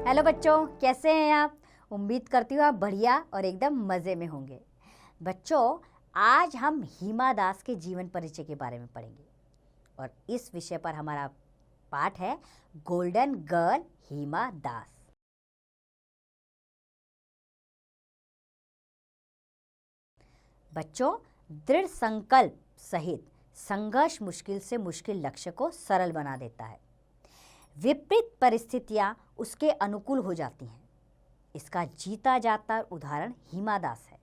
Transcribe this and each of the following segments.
Hello बच्चों, कैसे हैं आप? उम्मीद करती हूँ आप बढ़िया और एकदम मज़े में होंगे। बच्चों, आज हम हिमा दास के जीवन परिचय के बारे में पढ़ेंगे और इस विषय पर हमारा पाठ है गोल्डन गर्ल हिमा दास। बच्चों, दृढ़ संकल्प सहित संघर्ष मुश्किल से मुश्किल लक्ष्य को सरल बना देता है। विपरीत परिस्थितियाँ उसके अनुकूल हो जाती हैं। इसका जीता जाता उदाहरण हिमा दास है।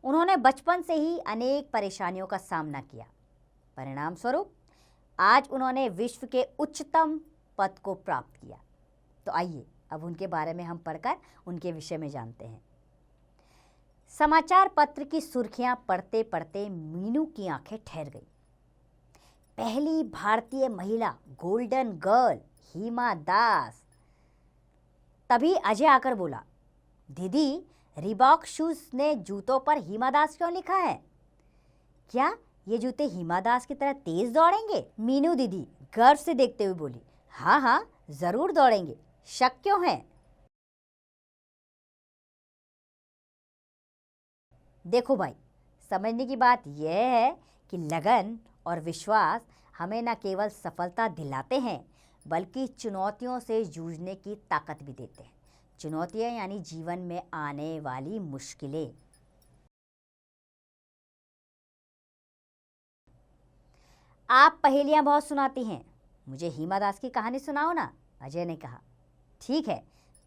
उन्होंने बचपन से ही अनेक परेशानियों का सामना किया। परिणाम स्वरूप आज उन्होंने विश्व के उच्चतम पद को प्राप्त किया। तो आइए अब उनके बारे में हम पढ़कर उनके विषय में जानते हैं। समाचार पत्र की सुर्खियां पढ़ते पढ़ते मीनू की आंखें ठहर गई। पहली भारतीय महिला गोल्डन गर्ल हिमा दास। तभी अजय आकर बोला, दीदी, रिबॉक शूज ने जूतों पर हिमा दास क्यों लिखा है? क्या ये जूते हिमा दास की तरह तेज दौड़ेंगे? मीनू दीदी गर्व से देखते हुए बोली, हाँ हाँ, जरूर दौड़ेंगे, शक क्यों है? देखो भाई, समझने की बात यह है कि लगन और विश्वास हमें न केवल सफलता दिलाते हैं बल्कि चुनौतियों से जूझने की ताकत भी देते हैं। चुनौतियां यानी जीवन में आने वाली मुश्किलें। आप पहेलियां बहुत सुनाती हैं, मुझे हिमा दास की कहानी सुनाओ ना, अजय ने कहा। ठीक है,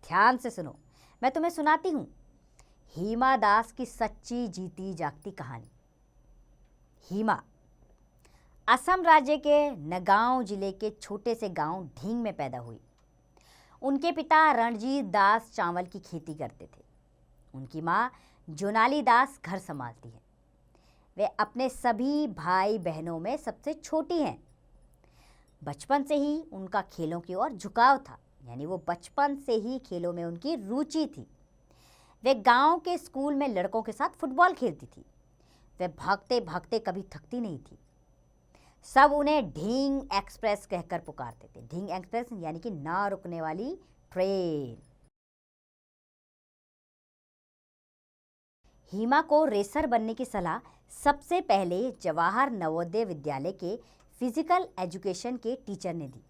ध्यान से सुनो, मैं तुम्हें सुनाती हूँ हिमा दास की सच्ची जीती जागती कहानी। हिमा असम राज्य के नगांव जिले के छोटे से गांव ढींग में पैदा हुई। उनके पिता रणजीत दास चावल की खेती करते थे। उनकी माँ जोनाली दास घर संभालती है। वे अपने सभी भाई बहनों में सबसे छोटी हैं। बचपन से ही उनका खेलों की ओर झुकाव था, यानी वो बचपन से ही खेलों में उनकी रुचि थी। वे गांव के स्कूल में लड़कों के साथ फुटबॉल खेलती थी। वे भागते भागते कभी थकती नहीं थी। सब उन्हें ढींग एक्सप्रेस कहकर पुकारते थे। ढींग एक्सप्रेस यानी कि ना रुकने वाली ट्रेन। हिमा को रेसर बनने की सलाह सबसे पहले जवाहर नवोदय विद्यालय के फिजिकल एजुकेशन के टीचर ने दी।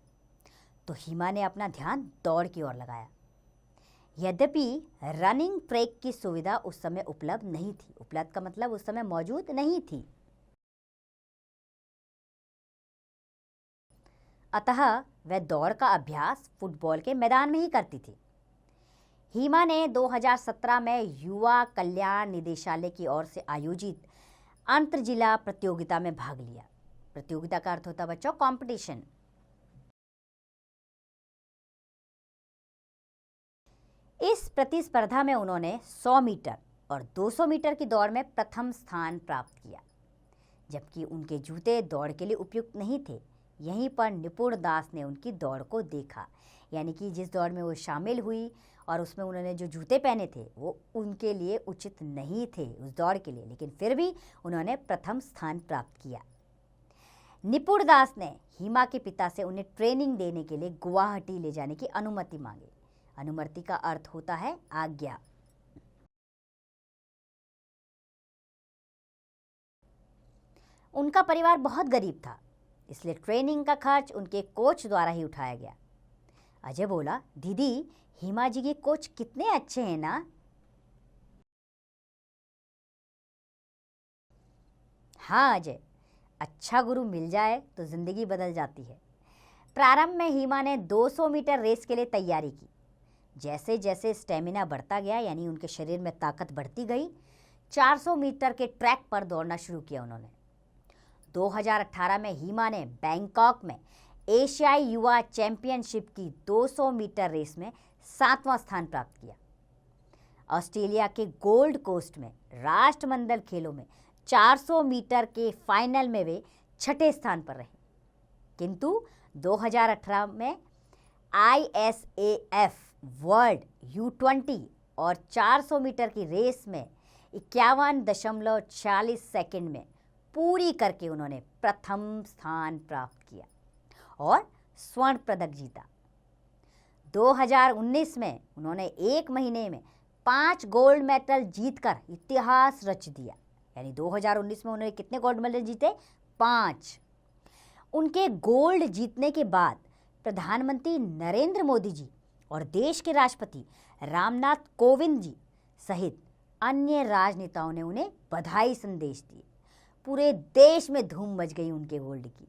तो हिमा ने अपना ध्यान दौड़ की ओर लगाया। यद्यपि रनिंग ट्रैक की सुविधा उस समय उपलब्ध नहीं थी। उपलब्ध का मतलब उस समय मौजूद नहीं थी। अतः वह दौड़ का अभ्यास फुटबॉल के मैदान में ही करती थी। हिमा ने 2017 में युवा कल्याण निदेशालय की ओर से आयोजित अंतर जिला प्रतियोगिता में भाग लिया। प्रतियोगिता का अर्थ होता है बच्चों कंपटीशन। इस प्रतिस्पर्धा में उन्होंने 100 मीटर और 200 मीटर की दौड़ में प्रथम स्थान प्राप्त किया। जबकि उनके जूते दौड़ के लिए उपयुक्त नहीं थे, यहीं पर निपुण दास ने उनकी दौड़ को देखा। यानी कि जिस दौड़ में वो शामिल हुई और उसमें उन्होंने जो जूते पहने थे वो उनके लिए उचित नहीं थे उस दौड़ के लिए, लेकिन फिर भी उन्होंने प्रथम स्थान प्राप्त किया। निपुण दास ने हिमा के पिता से उन्हें ट्रेनिंग देने के लिए गुवाहाटी ले जाने की अनुमति मांगी। अनुमति का अर्थ होता है आज्ञा। उनका परिवार बहुत गरीब था, इसलिए ट्रेनिंग का खर्च उनके कोच द्वारा ही उठाया गया। अजय बोला, दीदी, हिमा जी के कोच कितने अच्छे हैं ना? हाँ अजय, अच्छा गुरु मिल जाए तो जिंदगी बदल जाती है। प्रारंभ में हिमा ने 200 मीटर रेस के लिए तैयारी की। जैसे जैसे स्टेमिना बढ़ता गया, यानी उनके शरीर में ताकत बढ़ती गई, 400 मीटर के ट्रैक पर दौड़ना शुरू किया उन्होंने। 2018 में हिमा ने बैंकॉक में एशियाई युवा चैंपियनशिप की 200 मीटर रेस में 7वां स्थान प्राप्त किया। ऑस्ट्रेलिया के गोल्ड कोस्ट में राष्ट्रमंडल खेलों में 400 मीटर के फाइनल में वे 6ठे स्थान पर रहे। किंतु 2018 में ISAF वर्ल्ड U20 और 400 मीटर की रेस में 51.46 सेकंड में पूरी करके उन्होंने प्रथम स्थान प्राप्त किया और स्वर्ण पदक जीता। 2019 में उन्होंने 1 महीने में 5 गोल्ड मेडल जीतकर इतिहास रच दिया। यानी 2019 में उन्होंने कितने गोल्ड मेडल जीते? 5। उनके गोल्ड जीतने के बाद प्रधानमंत्री नरेंद्र मोदी जी और देश के राष्ट्रपति रामनाथ कोविंद जी सहित अन्य राजनेताओं ने उन्हें बधाई संदेश दिए। पूरे देश में धूम मच गई उनके गोल्ड की।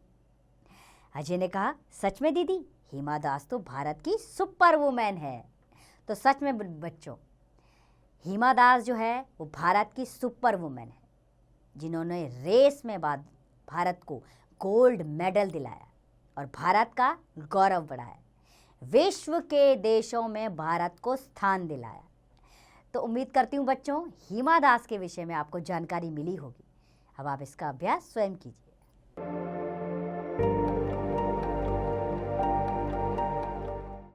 अजय ने कहा, सच में दीदी, हिमा दास तो भारत की सुपर वुमेन है। तो सच में बच्चों, हिमा दास जो है वो भारत की सुपर वुमेन है, जिन्होंने रेस में बाद भारत को गोल्ड मेडल दिलाया और भारत का गौरव बढ़ाया, विश्व के देशों में भारत को स्थान दिलाया। तो उम्मीद करती हूँ बच्चों, हिमा दास के विषय में आपको जानकारी मिली होगी। अब आप इसका अभ्यास स्वयं कीजिए।